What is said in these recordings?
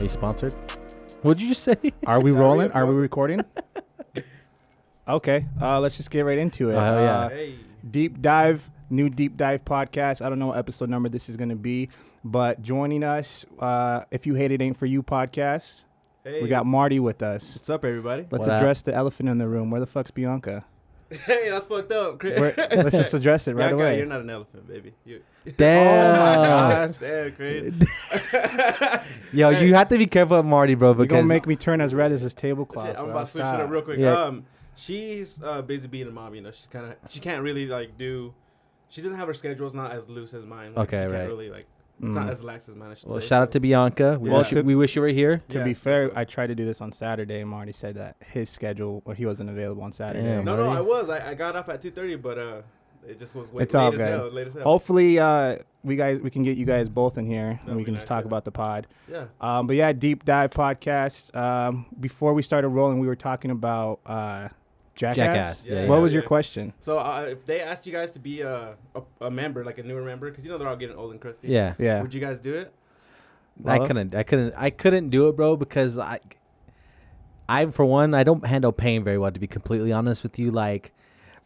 you sponsored? What'd you just say? Are we rolling? Are we recording? Okay. Let's just get right into it. Oh, yeah. Hey. Deep dive, new deep dive podcast. I don't know what episode number this is going to be, but joining us, If You Hate It Ain't For You podcast. Hey. We got Marty with us. What's up, everybody? Let's What address the elephant in the room. Where the fuck's Bianca? Hey, that's fucked up. Let's just address it right Bianca, away. You're not an elephant, baby. Damn. Oh my God. Damn, crazy. Yo, Hey. you have to be careful with Marty, bro, You're because going to make me turn as red as this tablecloth. Shit, I'm bro. about to switch it Stop. up real quick. Yeah. She's busy being a mom. You know, she can't really like do. She doesn't have her schedule. It's not as loose as mine. Like, Okay, she right. Can't really like. It's not as lax as mine. I should well, say. shout out to Bianca. Yeah. We wish you were here. To Yeah. be fair, I tried to do this on Saturday, and Marty said that his schedule, or he wasn't available on Saturday. Damn. No, Marty. I was. I got off at 2:30, but it just was It's late all as good. hell. Late as hell. Hopefully, we can get you guys both in here, and That'd we be can just nice, talk yeah. about the pod. Yeah. But yeah, deep dive podcast. Before we started rolling, we were talking about Jackass. Yeah, What yeah. was your question? So if they asked you guys to be a member, like a newer member, because you know they're all getting old and crusty. Yeah. Yeah. Would you guys do it? I Well- couldn't do it, bro, because I for one, I don't handle pain very well, to be completely honest with you. Like,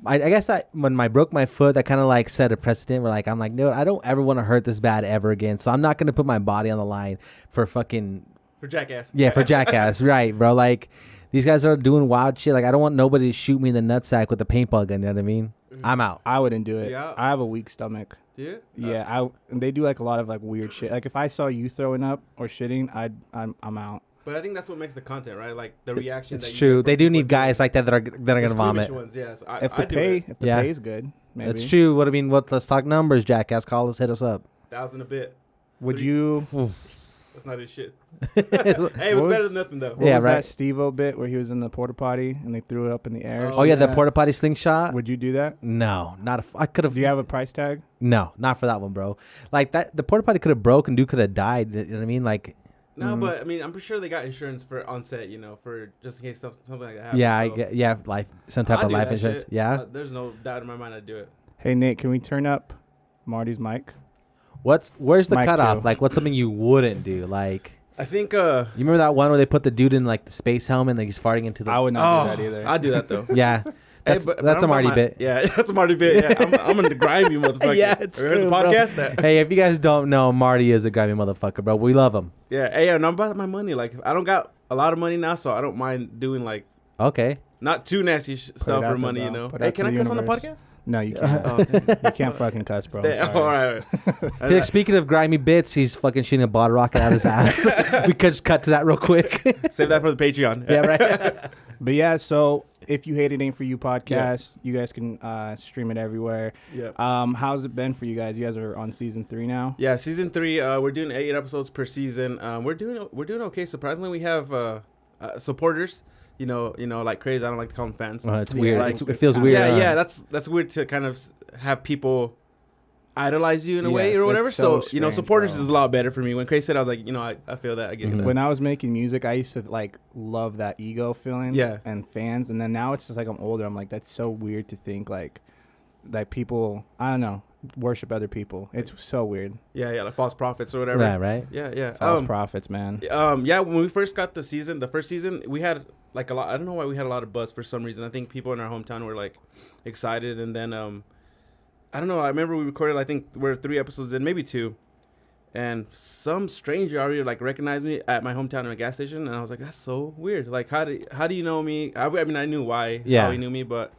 I guess when I broke my foot, that kind of like set a precedent where like, I'm like, no, I don't ever want to hurt this bad ever again. So I'm not going to put my body on the line for fucking, For Jackass. yeah, for Jackass. Right, bro. Like, these guys are doing wild shit. Like, I don't want nobody to shoot me in the nutsack with a paintball gun. You know what I mean? I'm out. I wouldn't do it. Yeah. I have a weak stomach. Do you? Yeah, they do like a lot of like weird shit. Like if I saw you throwing up or shitting, I'm out. But I think that's what makes the content, right? Like the reaction. It's that you true. get They from do people need guys doing like that are gonna the vomit. squeamish ones, yes. If the pay is good, maybe. That's true. What I mean, let's talk numbers, Jackass. Call us, hit us up. 1,000 a bit. Would you? That's not his shit. Hey, it was What better was- than nothing though. What Yeah, was right. that Steve-O bit where he was in the porta potty and they threw it up in the air? Oh yeah, the yeah. porta potty slingshot. Would you do that? No, not. I could have. Do you have a price tag? No, not for that one, bro. Like that, the porta potty could have broke and dude could have died. You know what I mean? Like, No, but I mean, I'm pretty sure they got insurance for on set, you know, for just in case something like that happens. yeah, I so get, yeah, some type I'd of do life that insurance. shit. Yeah. There's no doubt in my mind I'd do it. Hey Nate, can we turn up Marty's mic? Where's the Mic cutoff? too. Like, what's something you wouldn't do? Like, I think. you remember that one where they put the dude in like the space helmet and like, he's farting into the. I would not do that either. I'd do that though. Yeah, that's Hey, but that's a I'm Marty my- bit. Yeah, that's a Marty bit. Yeah, I'm gonna grime you, motherfucker. Yeah, it's Heard the true, bro. podcast that. Hey, if you guys don't know, Marty is a grimy motherfucker, bro. We love him. Yeah, hey, and I'm about my money. Like, I don't got a lot of money now, so I don't mind doing like Okay. not too nasty stuff out for there, money, bro. you know. Put it Hey, out can to I the cuss on the universe. podcast? No, you can't. Oh, okay. You can't fucking cuss, bro. I'm Damn, sorry. all right. Speaking of grimy bits, he's fucking shooting a bottle rocket out of his ass. We could just cut to that real quick. Save that for the Patreon. Yeah, right. But yeah, so If You Hate It Ain't For You podcast, you guys can stream it everywhere. Yeah. How's it been for you guys? You guys are on season 3 now. Yeah, season 3. We're doing 8 episodes per season. We're doing okay. Surprisingly, we have supporters. You know, like crazy. I don't like to call them fans. It's weird. Like, It feels weird. Yeah, that's weird to kind of have people idolize you in a way Yes, or whatever. it's so So, you know, strange, supporters bro. is a lot better for me. When Crazy said, I was like, you know, I feel that. I get Mhm. that. When I was making music, I used to like love that ego feeling. Yeah. And fans, and then now it's just like I'm older. I'm like, that's so weird to think like that people, I don't know, worship other people. It's so weird. Yeah, like false prophets or whatever. Right. Yeah. False prophets, man. Yeah, when we first got the first season, we had like a lot. I don't know why we had a lot of buzz for some reason. I think people in our hometown were like excited, and then I don't know. I remember we recorded. I think we're 3 episodes in, maybe 2, and some stranger already like recognized me at my hometown in a gas station, and I was like, that's so weird. Like, how do you know me? I mean, I knew why. Yeah. How he knew me, but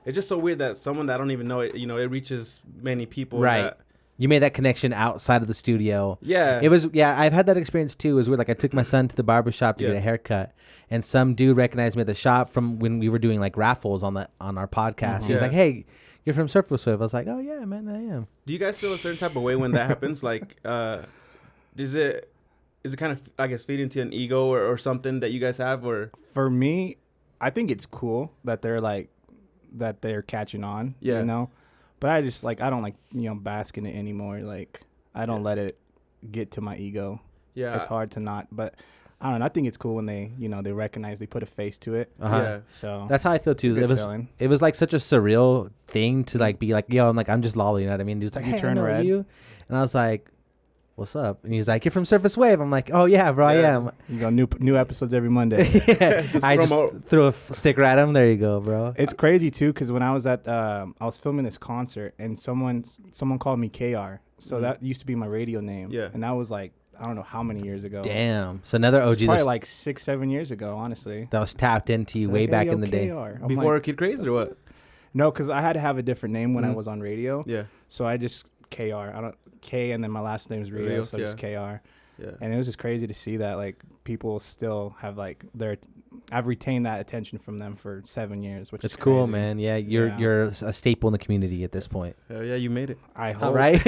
it's just so weird that someone that I don't even know, you know, it reaches many people. Right. that- You made that connection outside of the studio. yeah. It was, yeah, I've had that experience too. It was weird. Like, I took my son to the barber shop to Yeah. get a haircut, and some dude recognized me at the shop from when we were doing like raffles on our podcast. He was Yeah. like, "Hey, you're from Surf with Swift." I was like, "Oh yeah, man, I am." Do you guys feel a certain type of way when that happens? Like, is it kind of, I guess, feed into an ego or something that you guys have, or? For me, I think it's cool that they're catching on. Yeah. You know, but I just like I don't like bask in it anymore. Like I don't let it get to my ego. Yeah. It's hard to not, but I don't know. I think it's cool when they they recognize, they put a face to it. Uh-huh. Yeah. So That's how I feel too. Good It was feeling. it was like such a surreal thing to like be like, yo, I'm just LALO, you know what I mean? Dude's like, You hey, turn I know red. you, and I was like, what's up? And he's like, you're from Surface Wave. I'm like, oh yeah, bro, I am. You go new episodes every Monday. I just threw a sticker at him. There you go, bro. It's crazy too, because when I was at I was filming this concert and someone called me KR. So that used to be my radio name. Yeah. And that was like, I don't know how many years ago. Damn. So another OG. Probably like 6-7 years ago, honestly. That was tapped into you way back in the day. Before like, Kid Crazy or what? No, because I had to have a different name when I was on radio. Yeah. So I just KR. I don't K, and then my last name is Rios, so just KR. Yeah. And it was just crazy to see that like people still have like I've retained that attention from them for 7 years, which is cool, crazy. man. Yeah, you're a staple in the community at this point. Hell yeah, you made it. I hope. All right.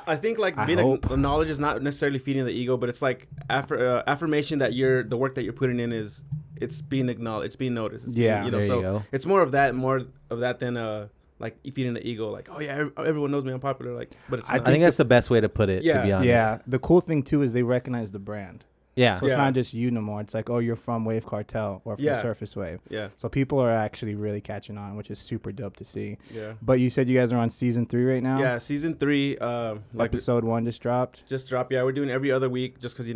I think like being knowledge is not necessarily feeding the ego, but it's like affirmation that the work that you're putting in it's being acknowledged, it's being noticed. It's yeah, being, there you go. It's more of that than like feeding the ego. Like, oh yeah, everyone knows me, I'm popular. Like, but it's I think that's the best way to put it. To be honest. Yeah. The cool thing too is they recognize the brand. Yeah. So it's not just you no more. It's like, oh, you're from Wave Cartel or from Surface Wave. Yeah. So people are actually really catching on, which is super dope to see. Yeah. But you said you guys are on season 3 right now? Yeah, season 3. Episode 1 just dropped. Yeah, we're doing every other week just because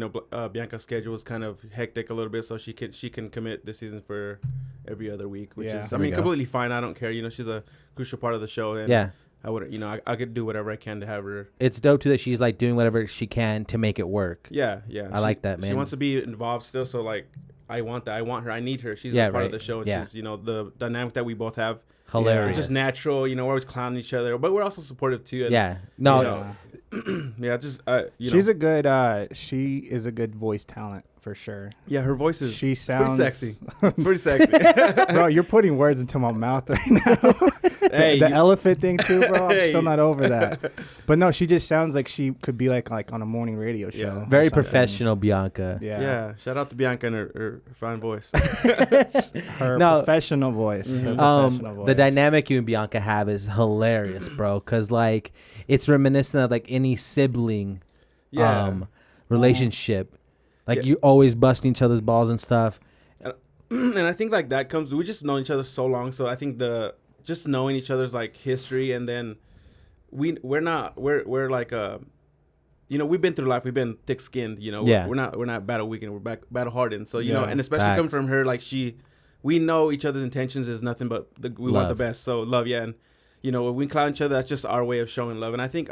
Bianca's schedule is kind of hectic a little bit, so she can commit this season for every other week, which is completely fine. I don't care. She's a crucial part of the show. And I would, I could do whatever I can to have her. It's dope too that she's like doing whatever she can to make it work. Yeah. I like that, man. She wants to be involved still, so like I want that. I want her. I need her. She's a part of the show. It's just, the dynamic that we both have. Hilarious. It's just natural. We're always clowning each other, but we're also supportive too. And, she's a good. She is a good voice talent for sure. Yeah, her voice is. She sounds pretty sexy. It's pretty sexy. Bro, you're putting words into my mouth right now. Hey, the elephant thing too, bro. I'm still not over that. But no, she just sounds like she could be like on a morning radio show. Yeah. Very professional, Bianca. Yeah. Shout out to Bianca and her fine voice. Her professional voice. Mm-hmm. The dynamic you and Bianca have is hilarious, bro. Because like it's reminiscent of like any sibling relationship. Like you always busting each other's balls and stuff. And I think like that comes. We just know each other so long, so I think just knowing each other's like history, and then we're like we've been through life. We've been thick skinned. We're not battle weakened. We're battle hardened. So and especially coming from her, like we know each other's intentions is nothing but we want the best. So love, and when we clown each other, that's just our way of showing love. And I think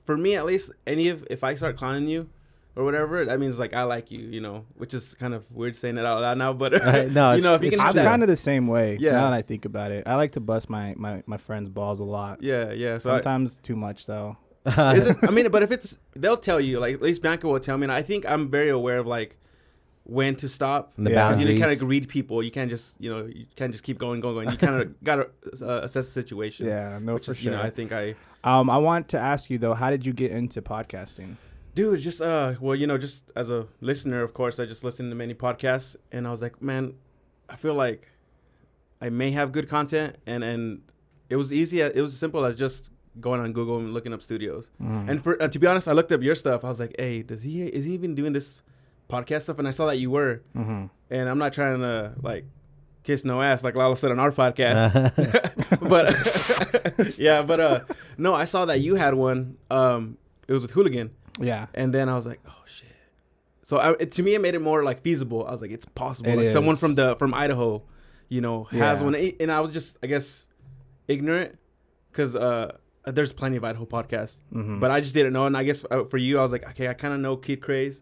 for me at least, if I start clowning you or whatever, that means like I like you, which is kind of weird saying it out loud now, but no, if you can, I'm kind of the same way. Yeah. Now that I think about it, I like to bust my friends' balls a lot. Yeah. So sometimes too much though. Is it? I mean, but if they'll tell you, like at least Bianca will tell me, and I think I'm very aware of like when to stop. And the boundaries. You kind of read people. You can't just you can't just keep going. You kind of gotta assess the situation. Yeah, no, for sure. I think I want to ask you though, how did you get into podcasting? Dude, just just as a listener, of course, I just listened to many podcasts, and I was like, man, I feel like I may have good content, and it was easy. It was as simple as just going on Google and looking up studios. And for to be honest, I looked up your stuff. I was like, hey, is he even doing this podcast stuff? And I saw that you were, and I'm not trying to like kiss no ass like LALO said on our podcast, but no, I saw that you had one. It was with Hooligan. Yeah. And then I was like, oh shit. So to me, it made it more like feasible. I was like, it's possible. Like someone from Idaho, has one. And I was just, I guess, ignorant because there's plenty of Idaho podcasts, but I just didn't know. And I guess for you, I was like, okay, I kind of know Kid Craze.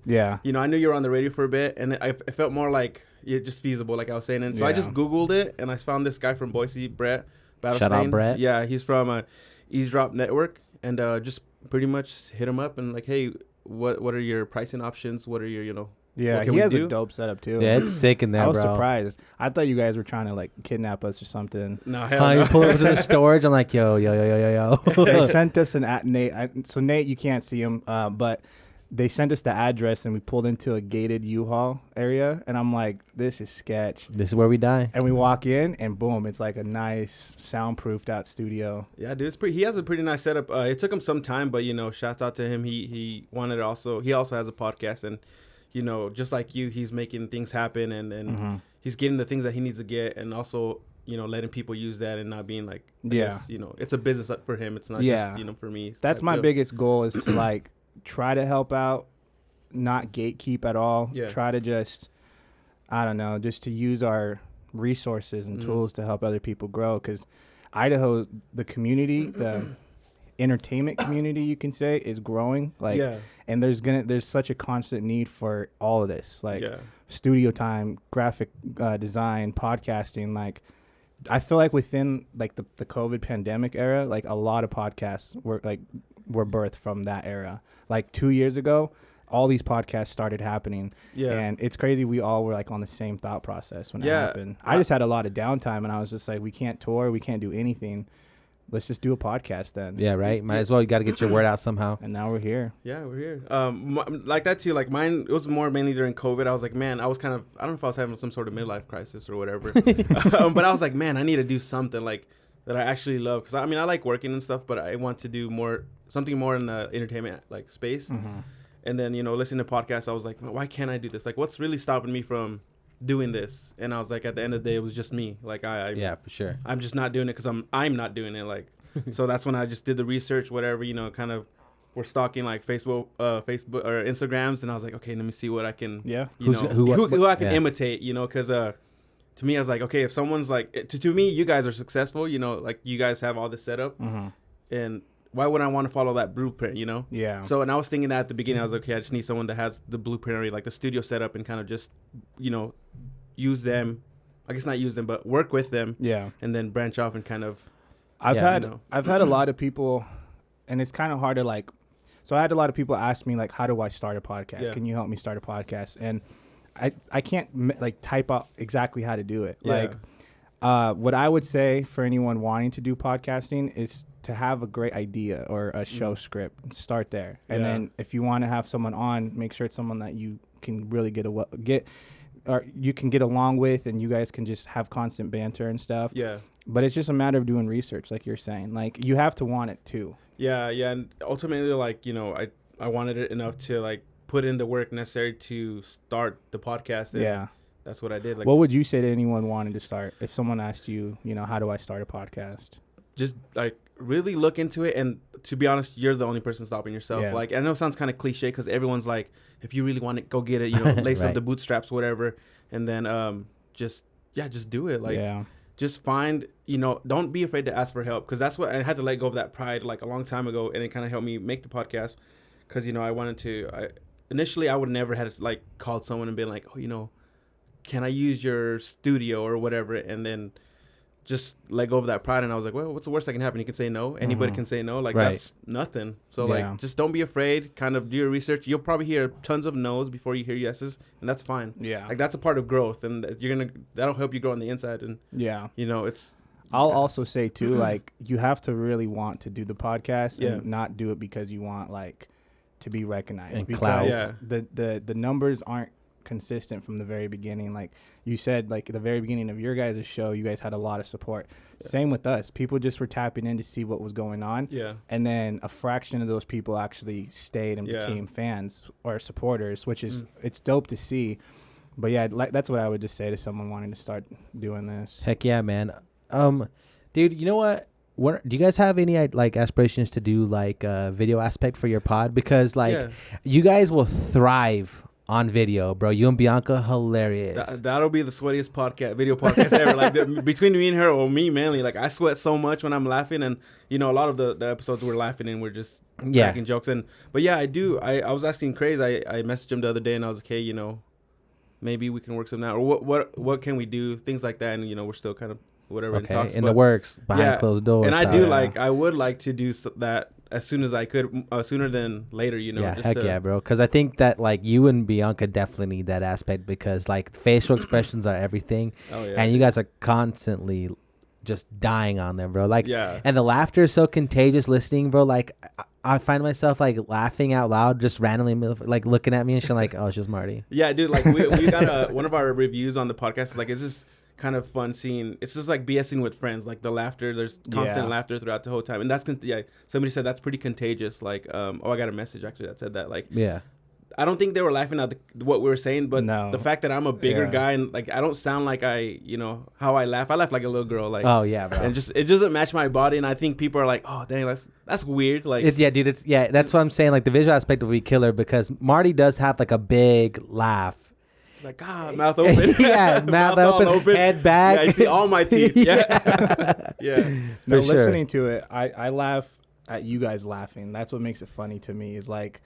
Yeah. I knew you were on the radio for a bit, and it felt more like just feasible, like I was saying. And so I just Googled it, and I found this guy from Boise, Brett. Shout out Brett. Yeah, he's from Eavesdrop Network, and just pretty much hit him up and like, hey, what are your pricing options? What are your Yeah, he has a dope setup too. Yeah, it's sick in there, I was bro. surprised. I thought you guys were trying to like kidnap us or something. No, hell no. You pull up to the storage. I'm like, yo. They sent us an Nate. So Nate, you can't see him, but they sent us the address, and we pulled into a gated U-Haul area, and I'm like, this is sketch. This is where we die. And we walk in, and boom, it's like a nice soundproofed out studio. Yeah, dude, he has a pretty nice setup. It took him some time, but shouts out to him. He wanted it also. He also has a podcast, and just like you, he's making things happen, and he's getting the things that he needs to get, and also letting people use that and not being like, I guess, it's a business for him. It's not just for me. That's my biggest goal is to like try to help out, not gatekeep at all. Yeah. Try to just, I don't know, just to use our resources and tools to help other people grow. Because Idaho, the community, the entertainment community, you can say, is growing. Like, and there's such a constant need for all of this, like studio time, graphic design, podcasting. Like, I feel like within like the COVID pandemic era, like a lot of podcasts were birthed from that era. Like 2 years ago, all these podcasts started happening. Yeah. And it's crazy. We all were like on the same thought process when it happened. I just had a lot of downtime and I was just like, we can't tour. We can't do anything. Let's just do a podcast then. Yeah, right. Might as well. You got to get your word out somehow. And now we're here. Yeah, we're here. Like that too. Like mine, it was more mainly during COVID. I was like, man, I was kind of, I don't know if I was having some sort of midlife crisis or whatever. But I was like, man, I need to do something like that I actually love. Because I mean, I like working and stuff, but I want to do something more in the entertainment like space. Mm-hmm. And then, you know, listening to podcasts, I was like, why can't I do this? Like, what's really stopping me from doing this? And I was like, at the end of the day, it was just me. Like, yeah, for sure. I'm just not doing it because I'm not doing it. Like, so that's when I just did the research, whatever, you know, kind of we're stalking like Facebook or Instagrams. And I was like, okay, let me see what I can, you know, who I can imitate, you know, because to me, I was like, okay, if someone's like, to me, you guys are successful, you know, like you guys have all this set up and why would I want to follow that blueprint, you know? Yeah. So, and I was thinking that at the beginning, I was like, okay, I just need someone that has the blueprint already, like the studio setup and kind of just, you know, use them. I guess not use them, but work with them. Yeah. And then branch off and kind of. I've had a lot of people, and it's kind of hard to like. So I had a lot of people ask me like, how do I start a podcast? Yeah. Can you help me start a podcast? And I can't like type out exactly how to do it. Yeah. Like, what I would say for anyone wanting to do podcasting is to have a great idea or a show script. Start there, and then if you want to have someone on, make sure it's someone that you can really get or you can get along with, and you guys can just have constant banter and stuff. Yeah. But it's just a matter of doing research, like you're saying. Like, you have to want it too. Yeah, and ultimately, like, you know, I wanted it enough to like put in the work necessary to start the podcast. And that's what I did. Like, what would you say to anyone wanting to start? If someone asked you, you know, how do I start a podcast? Just like really look into it, and to be honest, you're the only person stopping yourself. Yeah. Like, I know it sounds kind of cliche because everyone's like, if you really want it, go get it, you know, lace up the bootstraps, whatever, and then just do it. Like, just find, you know, don't be afraid to ask for help, because that's what I had to let go of, that pride like a long time ago, and it kind of helped me make the podcast. Because, you know, I wanted to, initially I would never had like called someone and been like, oh, you know, can I use your studio or whatever, and then just let go of that pride. And I was like, well, what's the worst that can happen? You can say no. Anybody can say no. Like, that's nothing. So like, just don't be afraid. Kind of do your research. You'll probably hear tons of no's before you hear yeses, and that's fine. Yeah. Like, that's a part of growth, and that'll help you grow on the inside. And you know, I'll also say too, like, you have to really want to do the podcast and not do it because you want like to be recognized, and because the numbers aren't consistent from the very beginning. Like you said, like at the very beginning of your guys' show, you guys had a lot of support. Same with us. People just were tapping in to see what was going on. Yeah. And then a fraction of those people actually stayed and became fans or supporters, which is it's dope to see. But yeah, like, that's what I would just say to someone wanting to start doing this. Heck yeah, man. Dude, you know what? Do you guys have any like aspirations to do like a video aspect for your pod? Because like you guys will thrive on video, bro. You and Bianca, hilarious. That'll be the sweatiest video podcast ever. Like, between me and her, or me mainly, like, I sweat so much when I'm laughing, and you know, a lot of the episodes we're laughing and we're just cracking jokes. But yeah, I do. I was asking Craze. I messaged him the other day, and I was like, hey, you know, maybe we can work something out, or what can we do, things like that. And you know, we're still kind of whatever in talks, in the works, behind closed doors. And I do I would like to do that as soon as I could, sooner than later, you know. Yeah, heck yeah, bro. Because I think that, like, you and Bianca definitely need that aspect, because, like, facial expressions are everything. Oh, yeah. And you guys are constantly just dying on them, bro. Like, and the laughter is so contagious listening, bro. Like, I find myself, like, laughing out loud, just randomly, like, looking at me and shit, like, oh, it's just Marty. Yeah, dude, like, we got one of our reviews on the podcast is, like, it's just kind of fun seeing, it's just like BSing with friends, like the laughter, there's constant laughter throughout the whole time, and that's somebody said that's pretty contagious. Like I got a message actually that said that, like, I don't think they were laughing at what we were saying, but No. the fact that I'm a bigger Yeah. guy and like I don't sound like how I laugh. I laugh like a little girl, like Oh yeah, bro. and it doesn't match my body, and I think people are like, oh dang, that's weird. Like Yeah, dude. That's what I'm saying. Like the visual aspect will be killer because Marty does have like a big laugh. it's like mouth open, Yeah, mouth all open, head back. Yeah, I see all my teeth. Yeah, yeah. No, For sure. listening to it, I laugh at you guys laughing. That's what makes it funny to me. Is like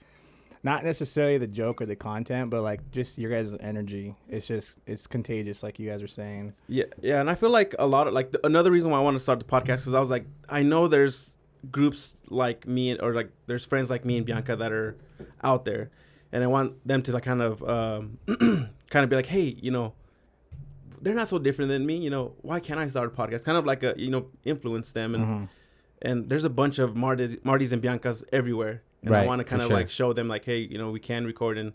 not necessarily the joke or the content, but like just your guys' energy. It's contagious, like you guys are saying. Yeah, and I feel like a lot of like another reason why I want to start the podcast because I was like, I know there's groups like me or like there's friends like me and Bianca that are out there, and I want them to like kind of be like, hey, they're not so different than me. Why can't I start a podcast? Kind of like a influence them and there's a bunch of Marty's and Biancas everywhere. And I want to kind of like show them like, hey, we can record and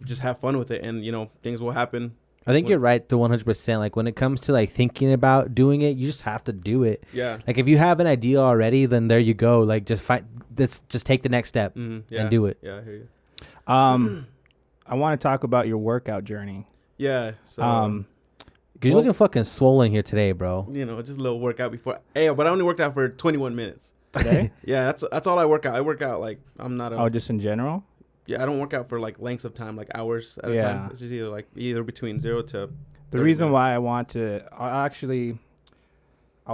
just have fun with it. And, things will happen. I think you're right to 100%. Like when it comes to like thinking about doing it, you just have to do it. Yeah. Like if you have an idea already, then there you go. Like just just take the next step and do it. Yeah, I hear you. I want to talk about your workout journey. Yeah. So, Cause you're looking fucking swollen here today, bro. just a little workout before. Hey, but I only worked out for 21 minutes. Today? Yeah, that's all I work out. I work out like I'm not a. Just in general? Yeah, I don't work out for like lengths of time, like hours at a time. It's just either between 0 to. The reason why I want to, I'll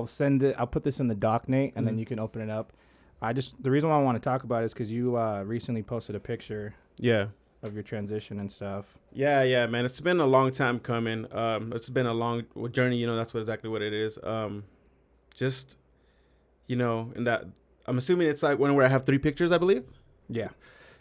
send it. I'll put this in the doc, Nate, and then you can open it up. The reason why I want to talk about it is because you recently posted a picture. Yeah. Of your transition and stuff. Yeah, man. It's been a long time coming. It's been a long journey. That's exactly what it is. Just, in that, I'm assuming it's like one where I have 3 pictures, I believe. Yeah.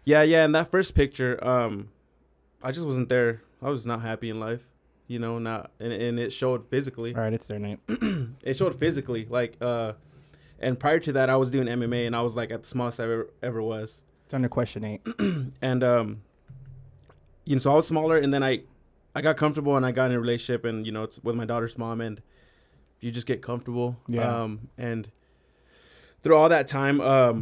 Yeah. And that first picture, I just wasn't there. I was not happy in life, and it showed physically. All right, it's their name. It showed physically, like, and prior to that, I was doing MMA, and I was like at the smallest I ever was. It's under question 8. And so I was smaller, and then I got comfortable, and I got in a relationship, and it's with my daughter's mom, and you just get comfortable. Yeah. And through all that time, I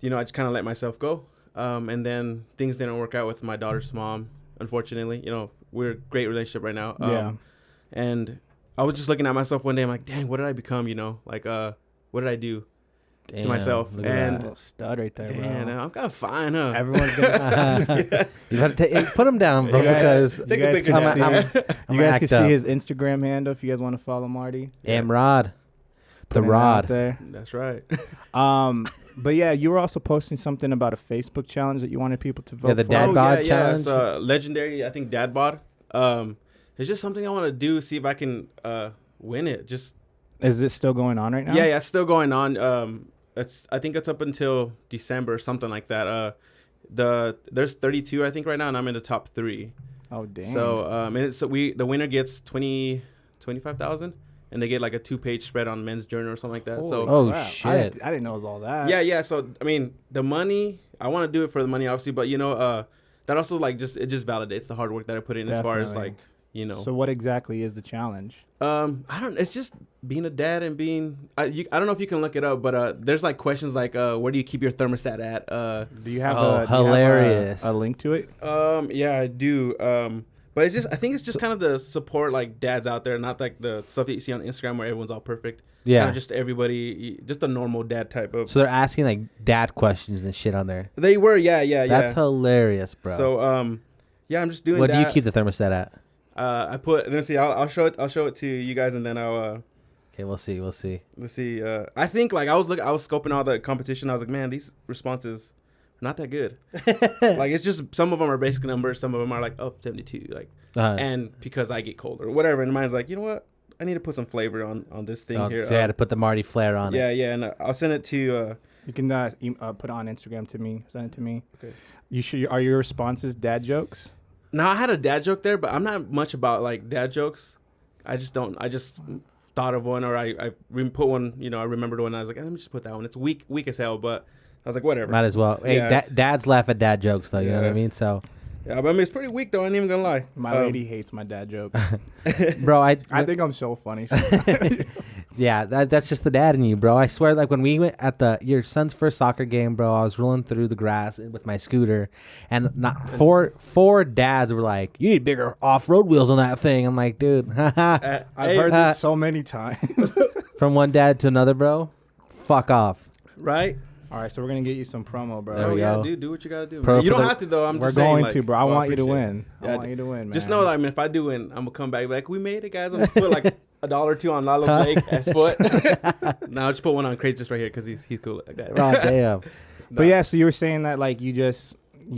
just kind of let myself go. And then things didn't work out with my daughter's mom, unfortunately. We're a great relationship right now. Yeah. And I was just looking at myself one day. I'm like, dang, what did I become? What did I do? Damn, to myself, and little stud right there, damn, bro. I'm kind of fine, huh? Everyone's gonna You have to put him down, bro, because Take a picture. you guys can see his Instagram handle if you guys want to follow Marty. Rod, the Putting it out Rod. there. That's right. But yeah, you were also posting something about a Facebook challenge that you wanted people to vote Yeah, the for. dad bod challenge. It's legendary. I think dad bod. It's just something I want to do. See if I can win it. Just Is it still going on right now? Yeah, it's still going on. I think it's up until December or something like that. There's 32 I think right now, and I'm in the top 3. Oh damn. So the winner gets 25,000, and they get like a 2-page spread on Men's Journal or something like that. Holy crap. Shit. I didn't know it was all that. Yeah. So I mean, the money, I want to do it for the money, obviously, but that also like it just validates the hard work that I put in. Definitely. As far as like So what exactly is the challenge? It's just being a dad and being. I don't know if you can look it up, but there's like questions like where do you keep your thermostat at? Do you have hilarious. a link to it? Yeah, I do. But it's just I think it's just kind of the support like dads out there, not like the stuff that you see on Instagram where everyone's all perfect. Yeah. Kinda just everybody, just a normal dad type of. So they're asking like dad questions and shit on there. They were, yeah. That's hilarious, bro. So yeah, I'm just doing. What that. do you keep the thermostat at? I put. Let's see. I'll show it. I'll show it to you guys, and then I'll. Okay, we'll see. Let's see. I think like I was scoping all the competition. I was like, man, these responses are not that good. Like it's just some of them are basic numbers. Some of them are like 72. Like, and because I get cold or whatever, and mine's like, you know what? I need to put some flavor on this thing here. So you had to put the Marty flair on it. Yeah, and I'll send it to. You can put it on Instagram to me. Send it to me. Okay. Are your responses dad jokes? Now I had a dad joke there, but I'm not much about like dad jokes. I just thought of one, or I put one. I remembered one. And I was like, let me just put that one. It's weak as hell, but I was like, whatever. Might as well. Hey, Yeah, dads laugh at dad jokes though. You know what I mean? So. Yeah, but I mean it's pretty weak though. I ain't even gonna lie. My lady hates my dad jokes. Bro, I think I'm so funny. Yeah, that's just the dad in you, bro. I swear, like when we went at your son's first soccer game, bro, I was rolling through the grass with my scooter, and not four dads were like, "You need bigger off-road wheels on that thing." I'm like, dude, I've heard this so many times. from one dad to another, bro. Fuck off. Right? All right, so we're gonna get you some promo, bro. There we yeah, go. dude, do what you gotta do. Pro Man. You for don't the- have to though. I'm We're just saying, going like, to, bro. I well, want you to appreciate win. it. I want you to win, man. Just know that, I mean, if I do win, I'm gonna come back like, we made it, guys. I'm gonna put like $1 or $2 on Lalo's leg as foot. No, I'll just put one on Crazy just right here because he's cool like that. Oh damn. But yeah, so you were saying that like you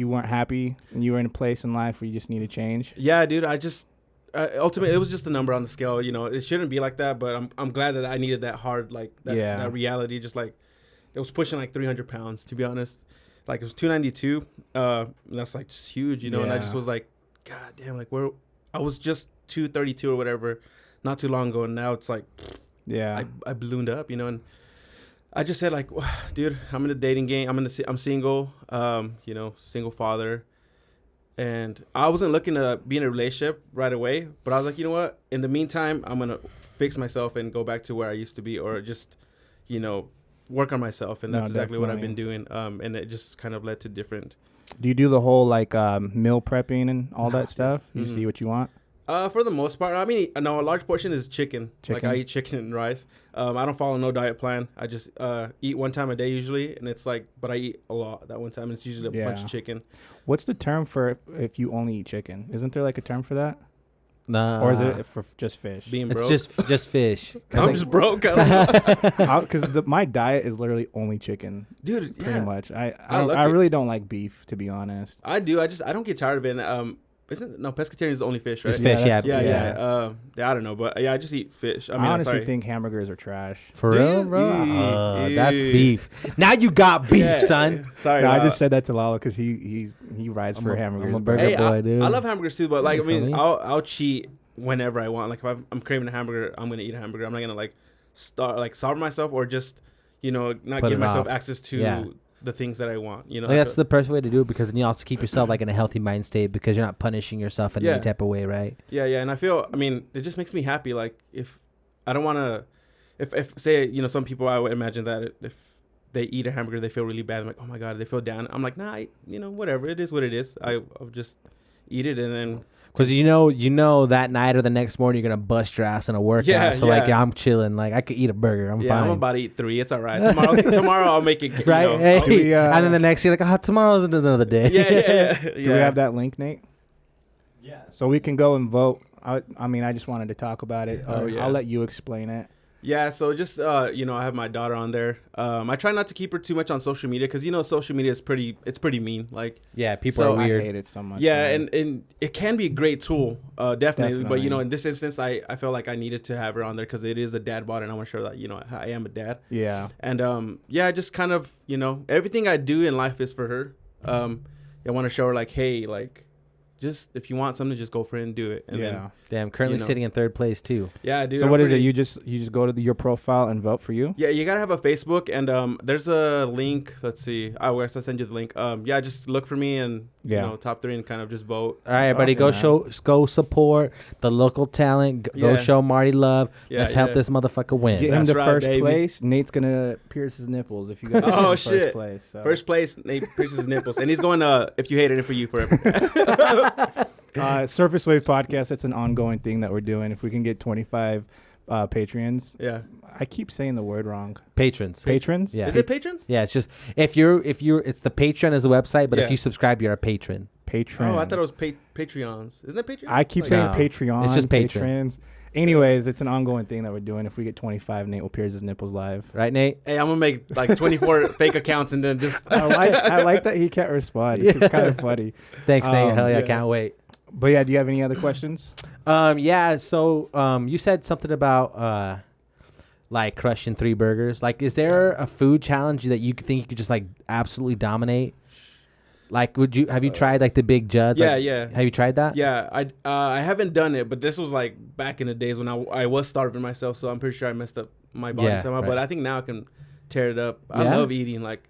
weren't happy and you were in a place in life where you just need to change. Yeah, dude. I just ultimately it was just a number on the scale. You know, it shouldn't be like that, but I'm glad that I needed that hard like that reality. Just like it was pushing like 300 pounds to be honest. Like it was 292. That's like just huge, you know. And I just was like, God damn, like where I was just 232 or whatever, not too long ago, and now it's like, Yeah. I ballooned up, you know. And I just said like, dude, I'm in a dating game. I'm single, you know, single father. And I wasn't looking to be in a relationship right away, but I was like, you know what? In the meantime, I'm going to fix myself and go back to where I used to be, or just, you know, work on myself. And that's exactly what I've been doing. And it just kind of led to different. Do you do the whole like meal prepping and all that stuff? You see what you want? For the most part, I mean, no, a large portion is chicken. Like I eat chicken and rice. I don't follow no diet plan. I just eat one time a day usually, and it's like, but I eat a lot that one time, and it's usually a bunch of chicken. What's the term for if you only eat chicken? Isn't there like a term for that? Nah. Or is it for just fish? Being broke. It's just fish. I'm just broke. I don't know. Because my diet is literally only chicken, Dude. pretty Yeah, much. I really don't like beef, to be honest. I do. I don't get tired of it. Pescatarian is the only fish, right? It's fish, yeah. Yeah. I don't know, but yeah, I just eat fish. I mean, I honestly think hamburgers are trash. For Do real, you? bro? Eee. That's beef. Now you got beef, son. Sorry, No, I just said that to Lalo because he rides for hamburgers. I'm a bro. burger boy, dude. I love hamburgers too, but like I mean, Tell me. I'll cheat whenever I want. Like if I'm craving a hamburger, I'm gonna eat a hamburger. I'm not gonna like starve myself or just not Put give it myself off. access to Yeah. the things that I want. You know, Like, that's the perfect way to do it, because then you also keep yourself like in a healthy mind state, because you're not punishing yourself in any type of way, right? Yeah, and I feel, I mean, it just makes me happy. Like if I don't want to, if say some people, I would imagine that if they eat a hamburger, they feel really bad. I'm like, oh my god, they feel down. I'm like, nah, whatever. It is what it is. I'll just eat it, and then. Because you know that night or the next morning you're gonna bust your ass in a workout. Yeah, so like I'm chilling. Like I could eat a burger. I'm fine. I'm about to eat 3. It's all right. Tomorrow I'll make it. Right? Hey. I'll and then the next year, like, tomorrow's another day. Yeah. Do we have that link, Nate? Yeah. So we can go and vote. I mean, I just wanted to talk about it. I'll let you explain it. Yeah, so just I have my daughter on there. I try not to keep her too much on social media because social media is pretty mean. Like Yeah, people So are weird. I hate it so much. yeah, man. and it can be a great tool, definitely. But Definitely. in this instance, I felt like I needed to have her on there because it is a dad bod, and I want to show that I am a dad. Yeah. And just kind of everything I do in life is for her. I want to show her like, hey, like, just if you want something, just go for it and do it. And then, Damn, currently sitting in third place too. yeah, dude. So I'm what is it? pretty- You just go to your profile and vote for you? Yeah, you gotta have a Facebook, and there's a link. Let's see. I guess I'll send you the link. Just look for me and top 3 and kind of just vote. All right, everybody, go support the local talent. Go show Marty love. Yeah, Let's help yeah. this motherfucker win. Get him That's the right, first baby. place. Nate's gonna pierce his nipples if you guys Oh, get shit. first place. So. First place, Nate pierces his nipples, and he's going If You Hate It for You forever. Surface Wave Podcast, it's an ongoing thing that we're doing. If we can get 25 Patreons. Yeah. I keep saying the word wrong. Patrons. Patrons? Yeah. Is it patrons? Yeah, it's just if you're it's the Patreon is the website, but if Yeah. you subscribe, you're a patron. Patron. Oh, I thought it was Patreons. Isn't that Patreons? I keep Like- saying No. Patreon. It's just Patreon. Patrons. Anyways, it's an ongoing thing that we're doing. If we get 25, Nate will pierce his nipples live. Right, Nate? Hey, I'm gonna make like 24 fake accounts and then just. I like that he can't respond. It's kind of funny. Thanks, Nate. Hell yeah, I yeah. can't wait. But yeah, do you have any other questions? Yeah, so you said something about like crushing 3 burgers. Like, is there a food challenge that you think you could just like absolutely dominate? Like, have you tried like the Big Juds? Yeah, Like, yeah. Have you tried that? Yeah, I haven't done it, but this was like back in the days when I was starving myself, so I'm pretty sure I messed up my body Yeah, somehow. right. But I think now I can tear it up. I Yeah? love eating. Like,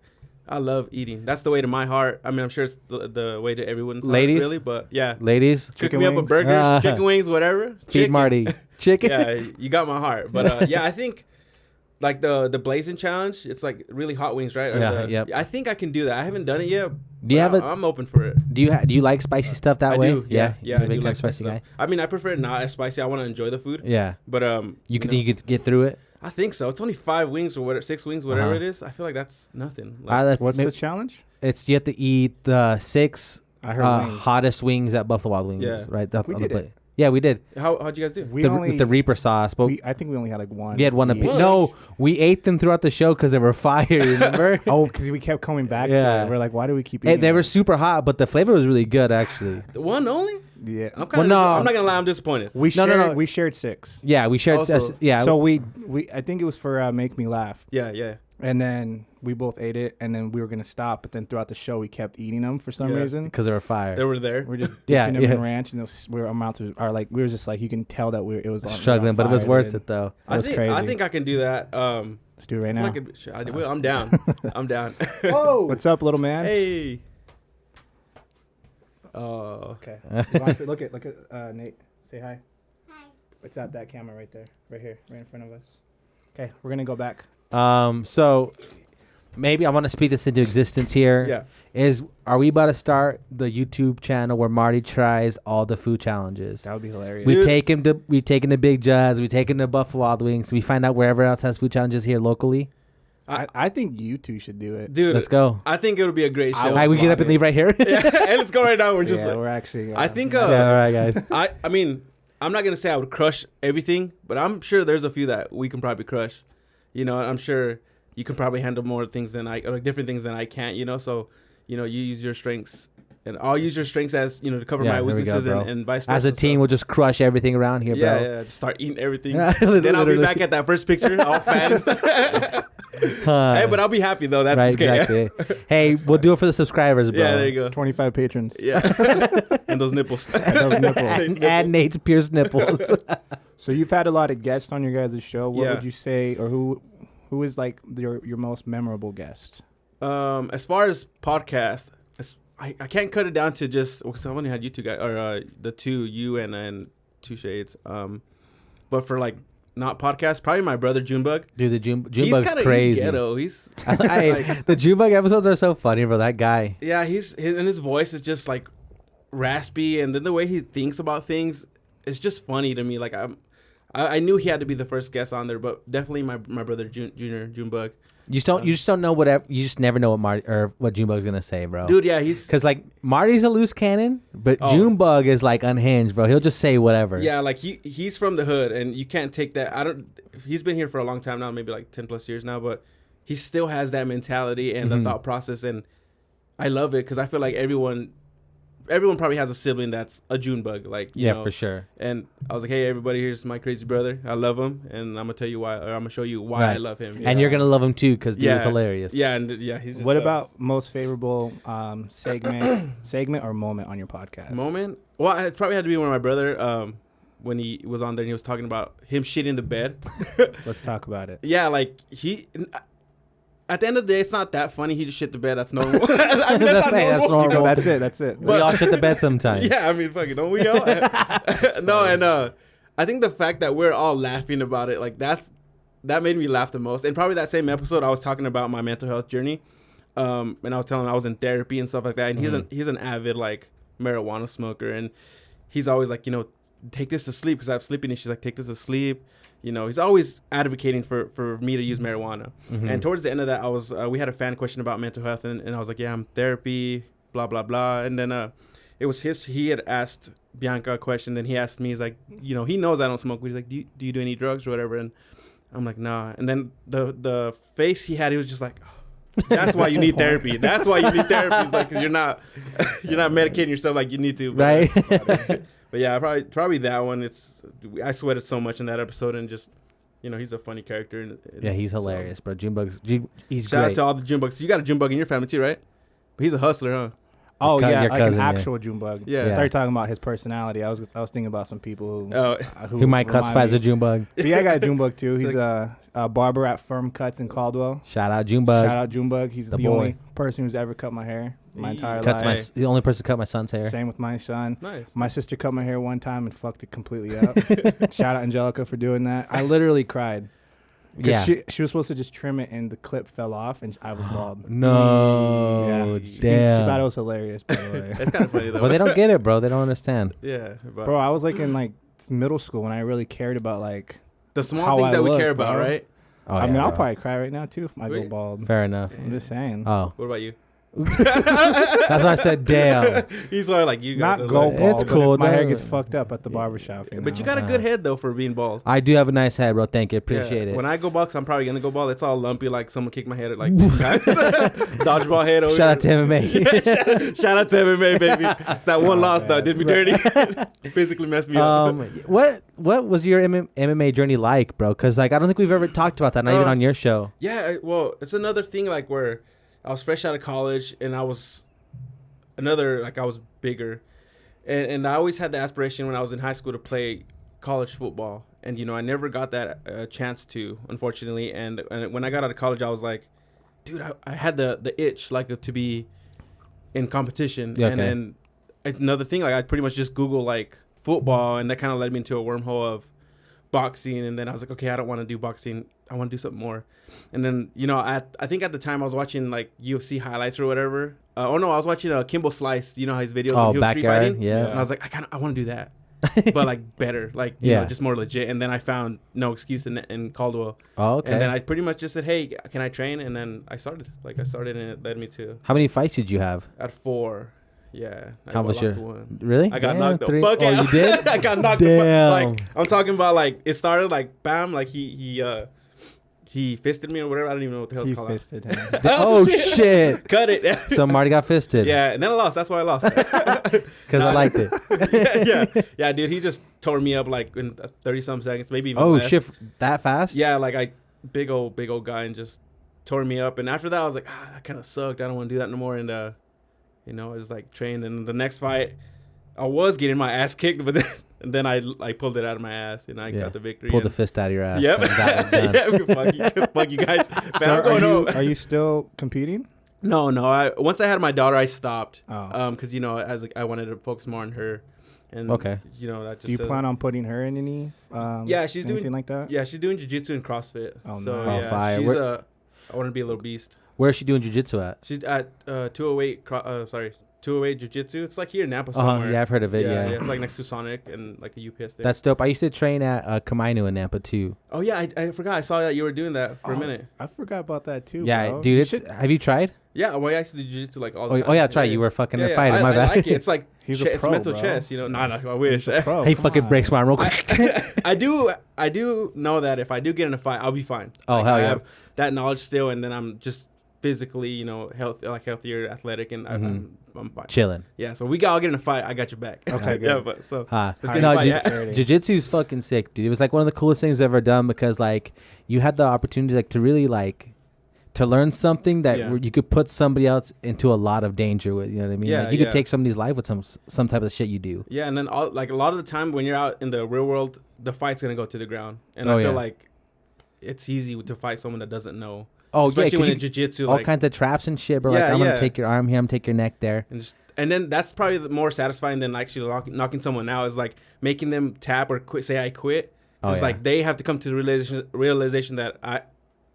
I love eating. That's the way to my heart. I mean, I'm sure it's the way to everyone's Ladies? heart, really. But yeah, Ladies, cook Chicken me up a wings? burgers, chicken wings, whatever. feed Chicken. Marty chicken. Yeah, you got my heart. But I think like the blazing challenge. It's like really hot wings, right? Yep. I think I can do that. I haven't done it yet. Do you have it? I'm open for it. Do you like spicy stuff that way? Do. Yeah. You're a I big do time like spicy guy. stuff. I mean, I prefer it not as spicy. I want to enjoy the food. Yeah. But You think you could get through it? I think so. It's only 5 wings or whatever, 6 wings, whatever it is. I feel like that's nothing. What's the challenge? It's you have to eat the 6 I heard hottest wings at Buffalo Wild Wings. Yeah. Right. We did it. Yeah, we did. How'd you guys do? With the Reaper sauce, but I think we only had like one. we had one. No, we ate them throughout the show because they were fire. Remember? Oh, because we kept coming back to Yeah. it. We're like, why do we keep eating? They were super hot, but the flavor was really good, actually. The one only? Yeah. I'm not gonna lie, I'm disappointed. We No, shared. no. We shared 6. Yeah, we shared. Also- Yeah. So we I think it was for Make Me Laugh, Yeah. and then we both ate it, and then we were gonna stop, but then throughout the show we kept eating them for some Yeah. reason. because they were fire. They were there. We're just Yeah, dipping them yeah. in ranch, and our mouths are like we were just like you can tell that it was on, struggling, but it was worth it though. That was crazy. I think I can do that. Let's do it right now. I'm down. I'm down. Whoa! What's up, little man? Hey. Oh. Okay. You wanna look at Nate. Say hi. Hi. It's at that camera right there, right here, right in front of us. Okay, we're gonna go back. So maybe I want to speak this into existence here. Yeah. Are we about to start the YouTube channel where Marty tries all the food challenges? That would be hilarious. We take him to Big Judd's, we take him to Buffalo Wild Wings. We find out wherever else has food challenges here locally. I think you two should do it, Dude, Let's go. I think it would be a great show. All right, we get up and leave right here. Yeah, hey, let's go right now. We're just we're actually. I think. Yeah, all right, guys. I mean, I'm not gonna say I would crush everything, but I'm sure there's a few that we can probably crush. You know, I'm sure you can probably handle more things than or different things than I can't. You know, so you use your strengths, and I'll use your strengths as to cover my weaknesses and vice versa. As a team, we'll just crush everything around here, bro. Yeah, just start eating everything. Then I'll be back at that first picture, all fat and stuff. Hey, but I'll be happy though. That's right, scary. exactly. Hey, we'll do it for the subscribers, bro. Yeah, there you go. 25 patrons. Yeah, and those nipples. and Nate's pierced nipples. So you've had a lot of guests on your guys' show. What Yeah. would you say, or who is like your most memorable guest? As far as podcast, I can't cut it down to just because I've only had you two guys or the two you and Two Shades. But for like not podcast, probably my brother Junebug. Dude, the Junebug's He's crazy. He's ghetto. He's the Junebug episodes are so funny, bro. That guy. yeah. His voice is just like raspy, and then the way he thinks about things is just funny to me. Like I knew he had to be the first guest on there, but definitely my brother Junior Junebug. You just don't know you just never know what Marty or what Junebug's gonna say, bro. Dude, yeah, because like Marty's a loose cannon, but Junebug is like unhinged, bro. He'll just say whatever. Yeah, like he's from the hood, and you can't take that. He's been here for a long time now, maybe like 10+ years now, but he still has that mentality and the thought process, and I love it because I feel like everyone probably has a sibling that's a Junebug, like you know. For sure. And I was like, hey, everybody, here's my crazy brother. I love him, and I'm gonna tell you why, or I'm gonna show you why I love him. And you're gonna love him too, because dude is hilarious. Yeah, and yeah, he's. Just what about most favorable segment or moment on your podcast? Moment? Well, it probably had to be when my brother, when he was on there and he was talking about him shitting the bed. Let's talk about it. Yeah, like at the end of the day, it's not that funny. He just shit the bed. That's normal. I mean, that's normal. That's it. We all shit the bed sometimes. Yeah, I mean, fucking, don't we all? No, and I think the fact that we're all laughing about it, like that made me laugh the most. And probably that same episode, I was talking about my mental health journey, and I was telling him I was in therapy and stuff like that. And he's an avid like marijuana smoker, and he's always like, take this to sleep because I have sleeping issues. Like, take this to sleep. He's always advocating for me to use marijuana. And towards the end of that, I was we had a fan question about mental health, and I was like, yeah, I'm therapy, blah blah blah. And then it was he had asked Bianca a question, then he asked me, he's like, he knows I don't smoke, but he's like, do you do any drugs or whatever? And I'm like, nah. And then the face he had, he was just like, oh, that's why you need therapy. That's why you need therapy. It's like, because you're not medicating yourself like you need to. Right. But yeah, probably that one. I sweated so much in that episode, and just he's a funny character. And yeah, he's hilarious, bro. He's shout great. out to all the Junebugs. You got a Junebug in your family too, right? But he's a hustler, huh? Oh yeah, like cousin, an actual Junebug. Yeah. I thought you were talking about his personality. I was thinking about some people who might classify as a Junebug. But yeah, I got a Junebug too. He's a barber at Firm Cuts in Caldwell. Shout out Junebug. Shout out Junebug. He's the only person who's ever cut my hair my entire life. The only person who cut my son's hair. Same with my son. Nice. My sister cut my hair one time and fucked it completely up. Shout out Angelica for doing that. I literally cried. Yeah. She was supposed to just trim it, and the clip fell off, and I was bald. No, She damn. thought it was hilarious, by the way. That's kind of funny though. Well, they don't get it, bro. They don't understand. Yeah, but Bro, I was like in like middle school when I really cared about like the small how things I that we look, care about, bro. right? Oh, I mean, yeah, I'll bro. probably cry right now too if I go Wait. bald. Fair enough. I'm just saying. Oh, What about you? that's why I said damn. He's sort of like you guys. Not are go like, bald. It's but cool, if my hair though. gets fucked up at the barbershop. But you got a good head though for being bald. I do have a nice head, bro. Thank you. Appreciate Yeah. it. When I go bald, 'cause I'm probably gonna go bald. It's all lumpy, like someone kicked my head at like 2 times. Dodgeball head. Over Shout out to MMA. Shout out to MMA, baby. It's that one loss man. that did me dirty. Physically messed me up. What was your MMA journey like, bro? Because like I don't think we've ever talked about that, not even on your show. Yeah, well, it's another thing like where I was fresh out of college and I was I was bigger. And I always had the aspiration when I was in high school to play college football. And, you know, I never got that chance to, unfortunately. And when I got out of college, I was like, dude, I had the itch, like, to be in competition. Yeah, okay. And another thing, like, I pretty much just Googled, like, football. And that kind of led me into a wormhole of boxing. And then I was like, okay, I don't want to do boxing. I want to do something more. And then, you know, I think at the time I was watching, like, UFC highlights or whatever. I was watching Kimbo Slice. You know his videos when he was street backyard, fighting? yeah. And I was like, I want to do that. But, like, better. Like, you know, just more legit. And then I found No Excuse in Caldwell. Oh, okay. And then I pretty much just said, hey, can I train? And then I started. And it led me to How many fights did you have? at 4. Yeah. How was lost your? one. Really? I got Damn, knocked the 3. fuck out. Oh, you did? I got knocked the fuck. Damn. Like, I'm talking about, like, it started, like, bam, like, he fisted me or whatever. I don't even know what the hell it's He called. fisted him. Oh shit! Cut it. So Marty got fisted. Yeah, and then I lost. That's why I lost. Because I liked it. yeah, dude. He just tore me up like in 30-some seconds, maybe even Oh less. shit! That fast? Yeah, like I big old guy and just tore me up. And after that, I was like, that kind of sucked. I don't want to do that no more. And you know, I just like trained. And the next fight, I was getting my ass kicked, but then I pulled it out of my ass and I got the victory. Pulled the fist out of your ass. Yep. and got it done. Yeah, fuck you guys. So Man, I'm going home. are you still competing? No. Once I had my daughter, I stopped. Oh. Because you know, I wanted to focus more on her. And Okay. you know, that just Do you plan on putting her in any? Yeah, she's anything doing like that. Yeah, she's doing jiu-jitsu and CrossFit. Oh, so nice. yeah, fire. she's I want to be a little beast. Where is she doing jiu-jitsu at? She's at 208 jiu-jitsu. It's like here in Nampa somewhere. Yeah, I've heard of it. Yeah. it's like next to Sonic and like a UPS thing. That's dope. I used to train at Kamainu in Nampa too. Oh yeah, I forgot. I saw that you were doing that for a minute. I forgot about that too. Yeah, bro. dude. You It's should- have you tried? Yeah, well, I used to do jiu-jitsu like all the time. Oh yeah, that's right. You were fucking a fighter. My I bad. like it. It's like He's a it's pro, mental bro. chess, you know. Nah, I wish. Bro, He come fucking on. breaks my arm real quick. I do know that if I do get in a fight, I'll be fine. Oh, Like, hell I yeah. have that knowledge still, and then I'm just physically, you know, healthier, athletic, and I'm fine. Chilling. Yeah, so we all get in a fight. I got your back. Okay, good. Yeah, but so Let's get get in no, a fight. Yeah. jiu-jitsu is fucking sick, dude. It was like one of the coolest things I've ever done because like you had the opportunity like to really like to learn something that Yeah. you could put somebody else into a lot of danger with. You know what I mean? Yeah, like you yeah. could take somebody's life with some type of shit you do. Yeah, and then like a lot of the time when you're out in the real world, the fight's gonna go to the ground, and Oh, I feel yeah. like it's easy to fight someone that doesn't know. Oh Especially yeah, 'cause when you- in jiu-jitsu, all like, kinds of traps and shit, bro. Like Yeah, I'm gonna yeah. take your arm here, I'm gonna take your neck there. and then that's probably the more satisfying than actually knocking someone out is like making them tap or quit. Say I quit. Oh, It's yeah. like they have to come to the realization that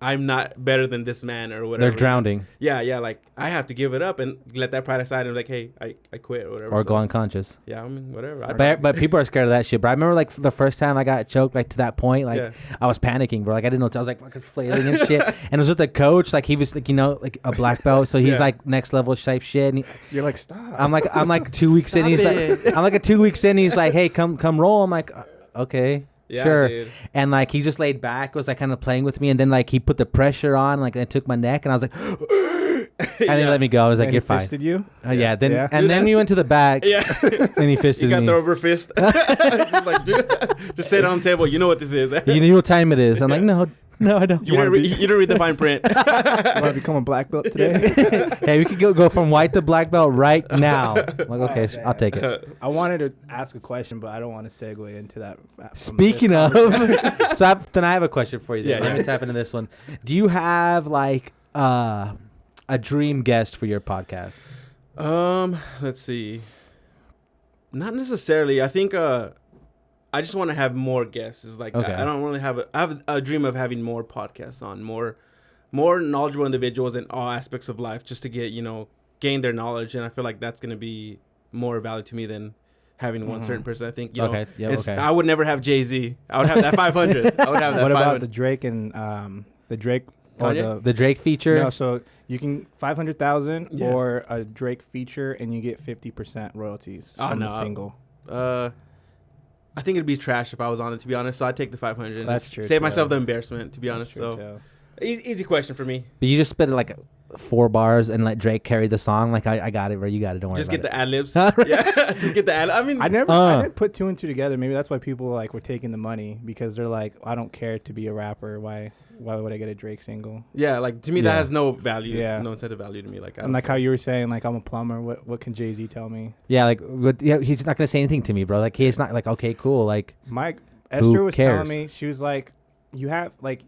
I'm not better than this man or whatever. They're drowning Yeah, like I have to give it up and let that pride aside and be like, hey, I quit or whatever. or So, go unconscious. Yeah, I mean whatever. But people are scared of that shit. But I remember like the first time I got choked like to that point, like Yeah. I was panicking, bro. Like I didn't know. I was like fucking flailing and shit. And it was with the coach. Like he was like, you know, like a black belt. So he's Yeah. like next level type shit. And You're like, stop. I'm like 2 weeks in. Stop He's it. like, I'm like 2 weeks in. He's like, hey, come roll. I'm like, okay. Yeah, sure. dude. And like he just laid back, was like kind of playing with me, and then like he put the pressure on, like and took my neck, and I was like, and then he let me go. I was like, And you're he fine. fisted you? Yeah. Then Yeah. and Dude, then that- we went to the back, Yeah. and he fisted You got me. the rubber fist. Just like, dude, just sit on the table. You know what this is. You know what time it is? I'm like, no, I don't. You didn't read the fine print. You want to become a black belt today? Hey, we could go from white to black belt right now. I'm like, okay, I'll take it. I wanted to ask a question, but I don't want to segue into that. from Speaking this of, conversation. so then I have a question for you. Then. Yeah, Let me tap into this one. Do you have like a dream guest for your podcast? Let's see. Not necessarily. I think I I just want to have more guests. It's like Okay. I don't really I have a dream of having more podcasts on more knowledgeable individuals in all aspects of life, just to get gain their knowledge, and I feel like that's gonna be more value to me than having one certain person. I think Okay. Yeah. Okay. I would never have Jay-Z. I would have that 500. I would have that. What 500. about the Drake and the Drake or Kanye? The Drake feature. No, so you can 500,000 Yeah. or a Drake feature, and you get 50% royalties on the single. I think it'd be trash if I was on it, to be honest. So I'd take the 500. And That's just true, Save too. myself the embarrassment, to be honest. That's true, So too. easy question for me. But you just spit like 4 bars and let Drake carry the song. Like I got it, bro. You got it. Don't worry. Just about get the it. ad libs. Yeah, just get the ad. I mean, I didn't put 2 and 2 together. Maybe that's why people like were taking the money, because they're like, I don't care to be a rapper. Why would I get a Drake single? yeah, like to me Yeah. that has no value. Yeah. No incentive value to me. Like, And like how you were saying, like, I'm a plumber. What can Jay-Z tell me? Yeah, like he's not gonna say anything to me, bro. Like he's not like, okay, cool. Like Esther was cares? telling me, she was like, you have like,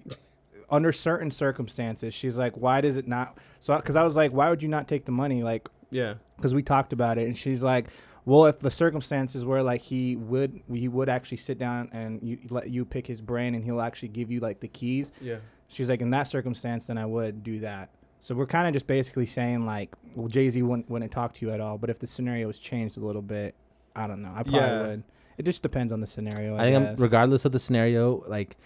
under certain circumstances, she's like, why does it not? So because I was like, why would you not take the money? Like, yeah, because we talked about it, and she's like, well, if the circumstances were like he would actually sit down and let you pick his brain, and he'll actually give you like the keys. yeah. She's like, in that circumstance, then I would do that. So we're kind of just basically saying like, well, Jay-Z wouldn't talk to you at all, but if the scenario was changed a little bit, I don't know, I probably would. It just depends on the scenario. I think regardless of the scenario, like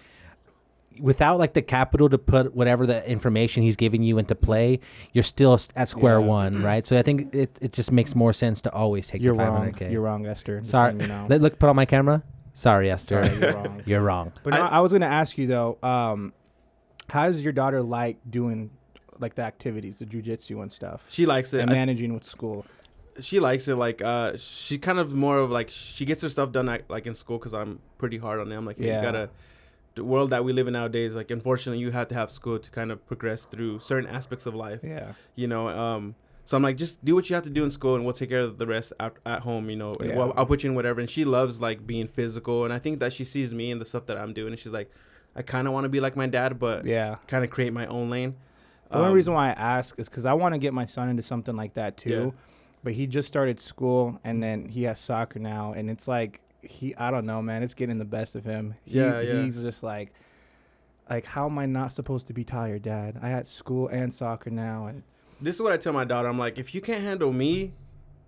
without like the capital to put whatever the information he's giving you into play, you're still at square one, right? So I think it just makes more sense to always take You're the wrong. 500K. You're wrong, Esther. Just Sorry. letting you know. Look, put on my camera. Sorry, Esther. Sorry, you're wrong. You're wrong. But no, I was gonna ask you though, how does your daughter like doing like the activities, the jiu-jitsu and stuff, She likes it. and managing with school? She likes it. Like, she kind of more of like she gets her stuff done like in school, because I'm pretty hard on it. I'm like, hey, you gotta. The world that we live in nowadays, like, unfortunately, you have to have school to kind of progress through certain aspects of life. Yeah. So I'm like, just do what you have to do in school, and we'll take care of the rest at home. Yeah. Well, I'll put you in whatever. And she loves like being physical, and I think that she sees me and the stuff that I'm doing, and she's like, I kind of want to be like my dad, but kind of create my own lane. The only reason why I ask is because I want to get my son into something like that too, but he just started school, and then he has soccer now, and it's like I don't know, man, it's getting the best of him. He's just like how am I not supposed to be tired, Dad? I had school and soccer now, and this is what I tell my daughter. I'm like, if you can't handle me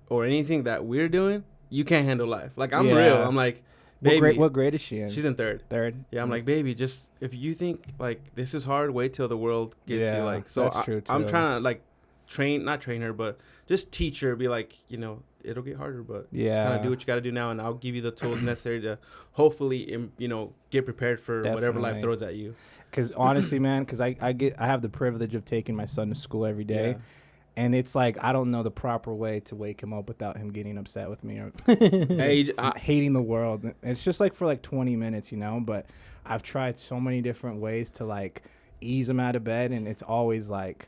or anything that we're doing, you can't handle life. Like, I'm real. I'm like, baby. What grade is she in? She's in third. Yeah, I'm like, baby, just if you think like this is hard, wait till the world gets you. Like, so that's true too. I'm trying to like not train her, but just teach her. Be like, it'll get harder, but just kind of do what you got to do now, and I'll give you the tools necessary to hopefully, get prepared for whatever life throws at you. Because honestly, man, because I have the privilege of taking my son to school every day. Yeah. And it's like, I don't know the proper way to wake him up without him getting upset with me or hating the world. It's just like for like 20 minutes, but I've tried so many different ways to like ease him out of bed. And it's always like,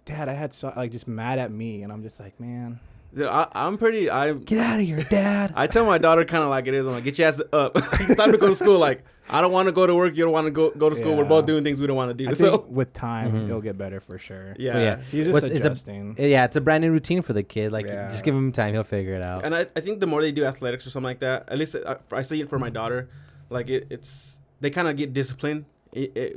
Dad, I had just mad at me. And I'm just like, man. Dude, I'm pretty. Get out of here, Dad. I tell my daughter kind of like it is. I'm like, get your ass up. It's time to go to school. Like, I don't want to go to work. You don't want to go to school. We're both doing things we don't want to do. I think with time, it'll get better for sure. Yeah. He's just adjusting. It's a brand new routine for the kid. Like, just give him time. He'll figure it out. And I think the more they do athletics or something like that, at least I see it for my daughter. Like, it's they kind of get disciplined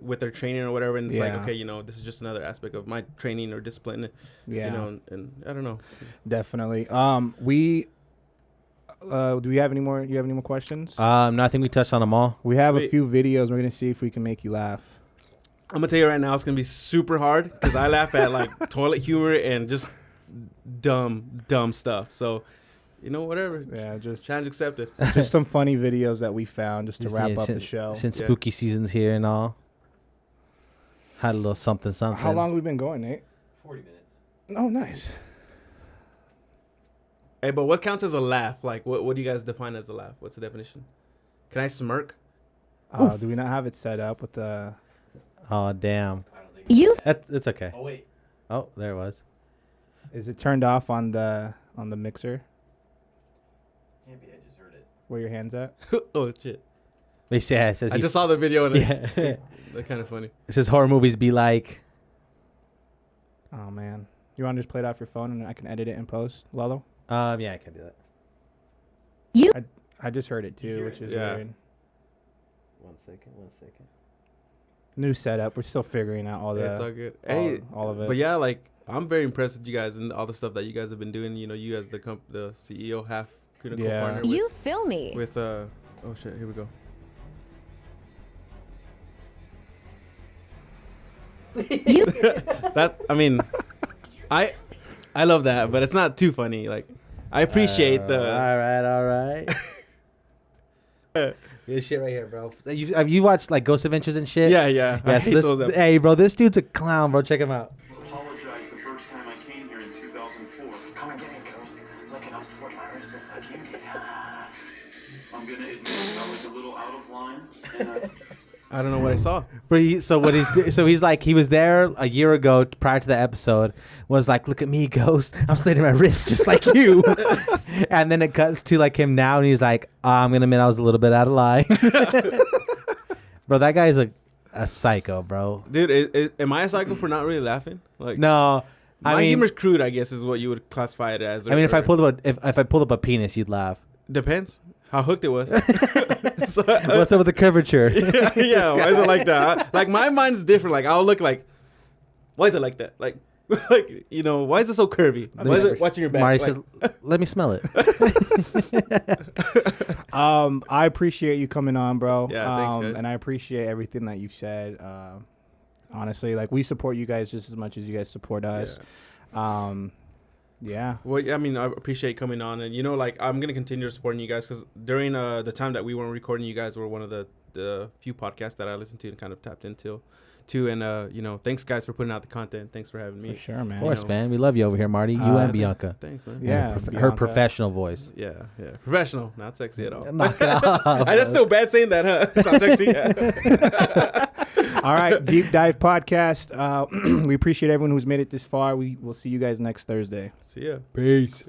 with their training or whatever, and it's like, okay, this is just another aspect of my training or discipline. And I don't know. Definitely. Do we have any more? You have any more questions? No, I think we touched on them all. We have a few videos. We're gonna see if we can make you laugh. I'm gonna tell you right now, it's gonna be super hard because I laugh at like toilet humor and just dumb stuff. So, whatever. Yeah, just challenge accepted. Just some funny videos that we found just to wrap up the show. Since spooky season's here and all, had a little something. How long have we been going, Nate? 40 minutes. Oh, nice. Hey, but what counts as a laugh? Like, what do you guys define as a laugh? What's the definition? Can I smirk? Do we not have it set up with the? Oh, damn. I don't think It's okay. Oh wait. Oh, there it was. Is it turned off on the mixer? Can't be. I just heard it. Where your hands at? Oh shit! They say it says I just saw the video and yeah. that's kind of funny. It says horror movies be like. Oh man, you want to just play it off your phone and I can edit it in post, LALO? Yeah, I can do that. I just heard it too, which is weird. 1 second. New setup. We're still figuring out all It's the all good. Hey, all of it. but yeah, like I'm very impressed with you guys and all the stuff that you guys have been doing. You know, you as the CEO, half clinical partner. With, You feel me. With oh shit, here we go. That I mean, I love that, but it's not too funny. Like I appreciate the. All right. This shit right here, bro. Have you watched like Ghost Adventures and shit? Yeah. I hate those episodes. Hey, bro, this dude's a clown, bro. Check him out. Apologize the first time I came here in 2004. Come and get it, Ghost. Look, and I'll slit my wrist just like you did. I'm gonna admit I was a little out of line, and I don't know what I saw. But he's like he was there a year ago prior to the episode. Was like, look at me, Ghost. I'm slitting my wrist just like you. And then it cuts to like him now, and he's like, I'm gonna admit I was a little bit out of line. Bro, that guy's a psycho, bro. Dude, am I a psycho for not really laughing? Like No, my I mean, humor's crude, I guess, is what you would classify it as. I mean, if I pulled up a penis, you'd laugh. Depends how hooked it was. What's up with the curvature? yeah, why is it like that? Like my mind's different. Like I'll look like, why is it like that? Like why is it so curvy? Why is it watching your back? Marty like, says, let me smell it. I appreciate you coming on, bro. Yeah, thanks, guys. And I appreciate everything that you've said. Honestly, like we support you guys just as much as you guys support us. Yeah. Well, I mean, I appreciate coming on, and like I'm gonna continue supporting you guys because during the time that we weren't recording, you guys were one of the few podcasts that I listened to and kind of tapped into. And thanks guys for putting out the content. Thanks for having me. For sure, man. Of course, man. We love you over here, Marty. You and Bianca. Thanks, man. Yeah. And her professional voice. Yeah. Professional, not sexy at all. Knock it off. That's still bad saying that, huh? It's not sexy. All right, Deep Dive Podcast. We appreciate everyone who's made it this far. We will see you guys next Thursday. See ya. Peace.